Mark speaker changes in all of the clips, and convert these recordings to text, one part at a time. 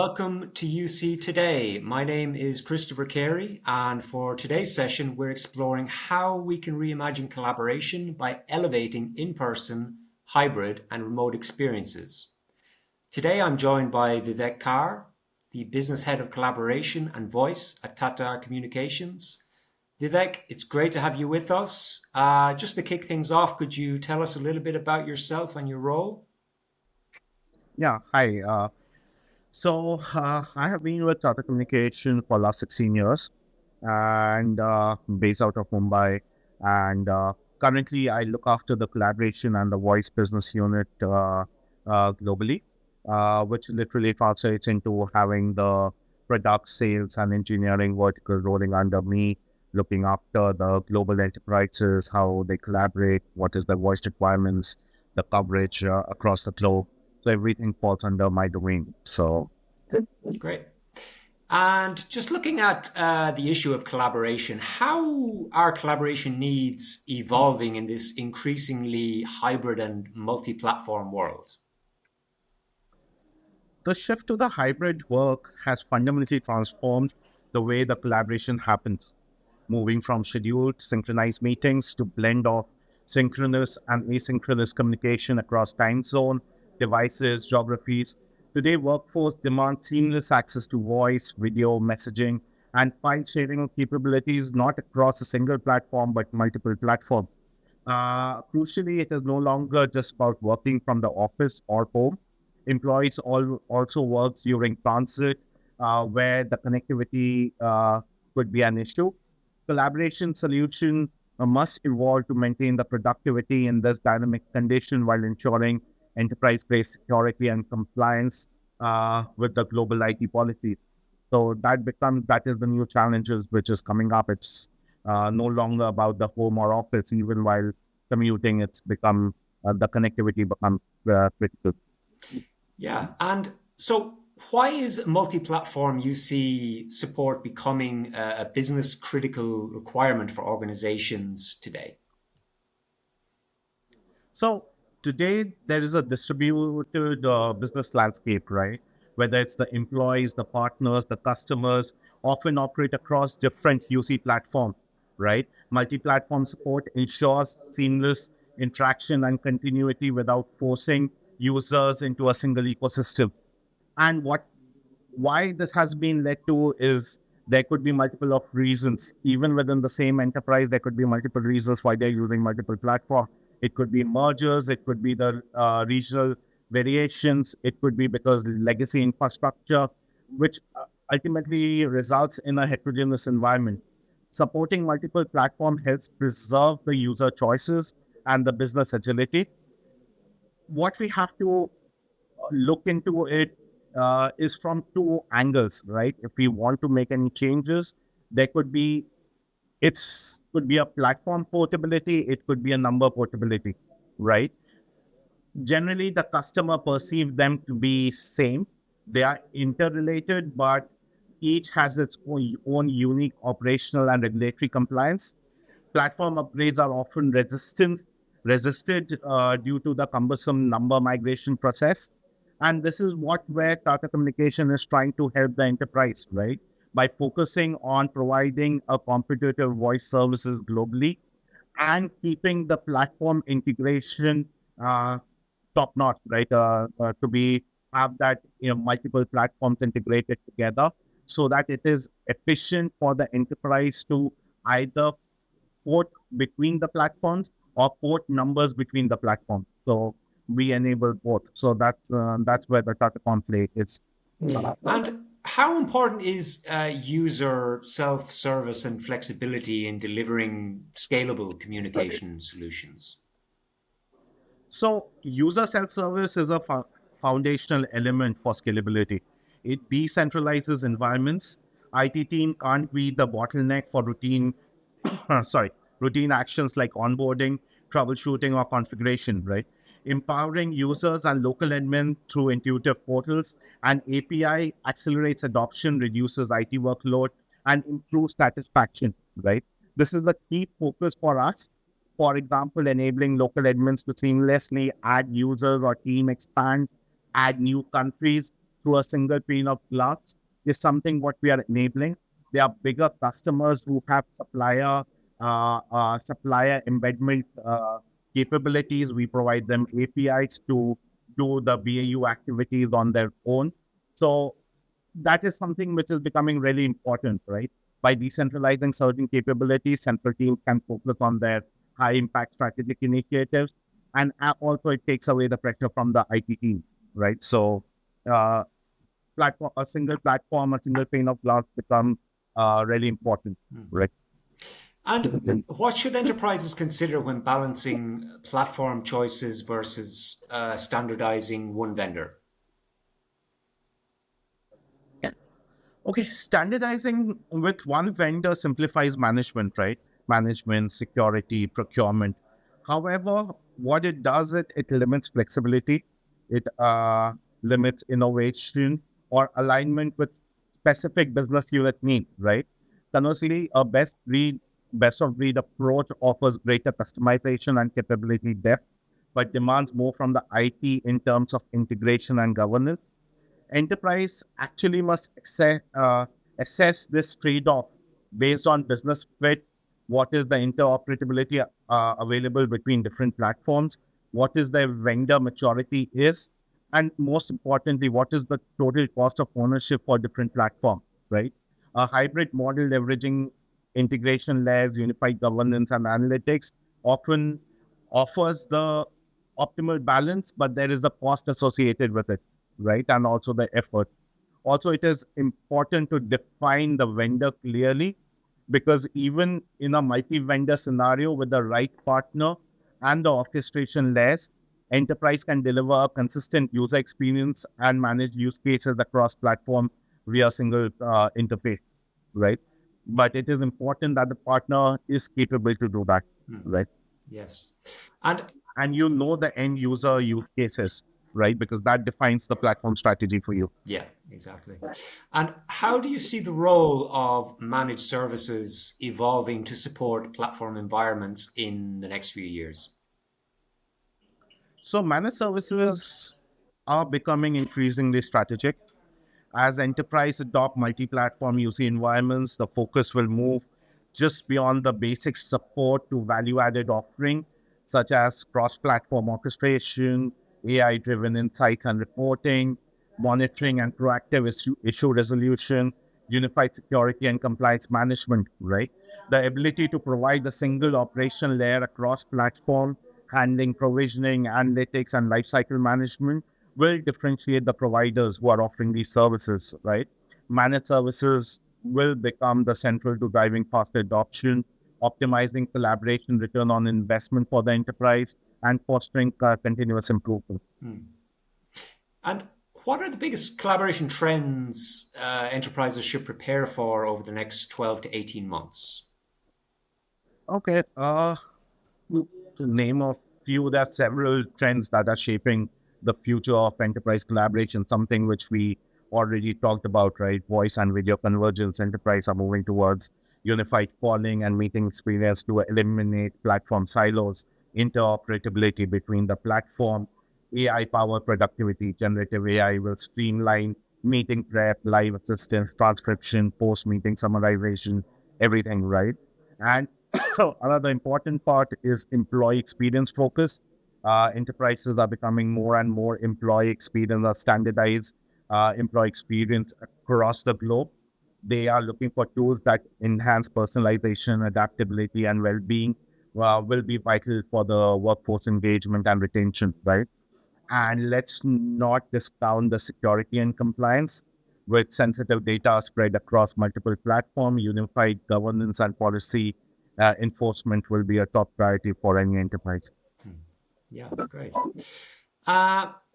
Speaker 1: welcome to UC Today. My name is Christopher Carey, and for today's session, we're exploring how we can reimagine collaboration by elevating in-person, hybrid, and remote experiences. Today, I'm joined by Vivek Kar, the Business Head of Collaboration and Voice at Tata Communications. Vivek, it's great to have you with us. Just to kick things off, could you tell us a little bit about yourself and your role?
Speaker 2: Yeah, hi. I have been with Tata Communication for last 16 years and based out of Mumbai. And currently, I look after the collaboration and the voice business unit globally, which literally translates into having the product sales and engineering vertical rolling under me, looking after the global enterprises, how they collaborate, what is the voice requirements, the coverage across the globe. So everything falls under my domain.
Speaker 1: Great. And just looking at the issue of collaboration, how are collaboration needs evolving in this increasingly hybrid and multi platform world?
Speaker 2: The shift to the hybrid work has fundamentally transformed the way the collaboration happens, moving from scheduled synchronized meetings to blend of synchronous and asynchronous communication across time zone, devices, geographies. Today, workforce demands seamless access to voice, video, messaging, and file sharing capabilities not across a single platform but multiple platforms. Crucially, it is no longer just about working from the office or home. Employees also work during transit, where the connectivity could be an issue. Collaboration solution must evolve to maintain the productivity in this dynamic condition while ensuring enterprise-grade security and compliance with the global IT policies. So that is the new challenges which is coming up. It's no longer about the home or office. Even while commuting, it's become the connectivity becomes critical.
Speaker 1: Yeah. And so, why is multi platform UC support becoming a business critical requirement for organizations today?
Speaker 2: So today there is a distributed business landscape, right? Whether it's the employees, the partners, the customers, often operate across different UC platforms, right? Multi-platform support ensures seamless interaction and continuity without forcing users into a single ecosystem. And why this has been led to is there could be multiple of reasons. Even within the same enterprise, there could be multiple reasons why they're using multiple platforms. It could be mergers, it could be the regional variations, it could be because legacy infrastructure, which ultimately results in a heterogeneous environment. Supporting multiple platform helps preserve the user choices and the business agility. What we have to look into it is from two angles, right? If we want to make any changes, there could be it's could be a platform portability, it could be a number portability, right? Generally, the customer perceive them to be same. They are interrelated, but each has its own unique operational and regulatory compliance. Platform upgrades are often resisted due to the cumbersome number migration process. And this is what where Tata Communication is trying to help the enterprise, right? By focusing on providing a competitive voice services globally and keeping the platform integration uh, top notch, right? To be have that multiple platforms integrated together so that it is efficient for the enterprise to either port between the platforms or port numbers between the platforms. So we enable both. So that's where the Tata conflict is.
Speaker 1: And how important is user self service and flexibility in delivering scalable communication solutions?
Speaker 2: So user self-service is a foundational element for scalability. It decentralizes environments. IT team can't be the bottleneck for routine actions like onboarding, troubleshooting, or configuration, right? Empowering users and local admin through intuitive portals and API accelerates adoption, reduces IT workload, and improves satisfaction, right? This is the key focus for us. For example, enabling local admins to seamlessly add users or team expand, add new countries. through a single pane of glass is something what we are enabling. There are bigger customers who have supplier embedment capabilities. We provide them APIs to do the BAU activities on their own. So that is something which is becoming really important, right? By decentralizing certain capabilities, central teams can focus on their high impact strategic initiatives. And also, it takes away the pressure from the IT team, right? So, uh, a single platform, a single pane of glass become really important, right?
Speaker 1: And what should enterprises consider when balancing platform choices versus standardizing one vendor?
Speaker 2: Okay, standardizing with one vendor simplifies management, right? Management, security, procurement. However, what it does, it limits flexibility, it limits innovation or alignment with specific business unit needs, right? Conversely, a best of breed approach offers greater customization and capability depth, but demands more from the IT in terms of integration and governance. Enterprise actually must assess this trade-off based on business fit, what is the interoperability available between different platforms, what is the vendor maturity is, and most importantly, what is the total cost of ownership for different platforms, right? A hybrid model leveraging integration layers, unified governance, and analytics often offers the optimal balance, but there is a cost associated with it, right? And also the effort. Also, it is important to define the vendor clearly, because even in a multi-vendor scenario with the right partner and the orchestration layers, enterprise can deliver a consistent user experience and manage use cases across platform via a single interface, right? But it is important that the partner is capable to do that, right?
Speaker 1: Yes. And
Speaker 2: And you know the end user use cases, right? Because that defines the platform strategy for you.
Speaker 1: yeah, exactly. And how do you see the role of managed services evolving to support platform environments in the next few years?
Speaker 2: So managed services are becoming increasingly strategic. As enterprise adopt multi-platform UC environments, the focus will move just beyond the basic support to value-added offering, such as cross-platform orchestration, AI-driven insights and reporting, monitoring and proactive issue resolution, unified security and compliance management, right? The ability to provide a single operation layer across platform, handling provisioning, analytics, and lifecycle management will differentiate the providers who are offering these services, right? Managed services will become the central to driving faster adoption, optimizing collaboration return on investment for the enterprise, and fostering continuous improvement.
Speaker 1: And what are the biggest collaboration trends enterprises should prepare for over the next 12 to 18 months?
Speaker 2: Okay, to name a few, there are several trends that are shaping the future of enterprise collaboration, something which we already talked about, right? Voice and video convergence. Enterprise are moving towards unified calling and meeting experience to eliminate platform silos, interoperability between the platform, AI powered productivity. Generative AI will streamline meeting prep, live assistance, transcription, post meeting summarization, everything, right? And so another important part is employee experience focus. Enterprises are becoming more and more employee experience or standardized employee experience across the globe. They are looking for tools that enhance personalization, adaptability, and well-being. Will be vital for the workforce engagement and retention, right? And let's not discount the security and compliance. With sensitive data spread across multiple platforms, unified governance and policy enforcement will be a top priority for any enterprise.
Speaker 1: Yeah, great.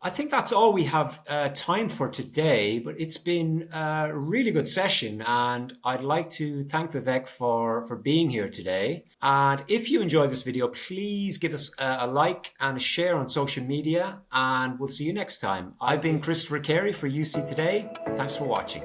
Speaker 1: I think that's all we have time for today, but it's been a really good session, and I'd like to thank Vivek for being here today. And if you enjoyed this video, please give us a like and a share on social media, and we'll see you next time. I've been Christopher Carey for UC Today. Thanks for watching.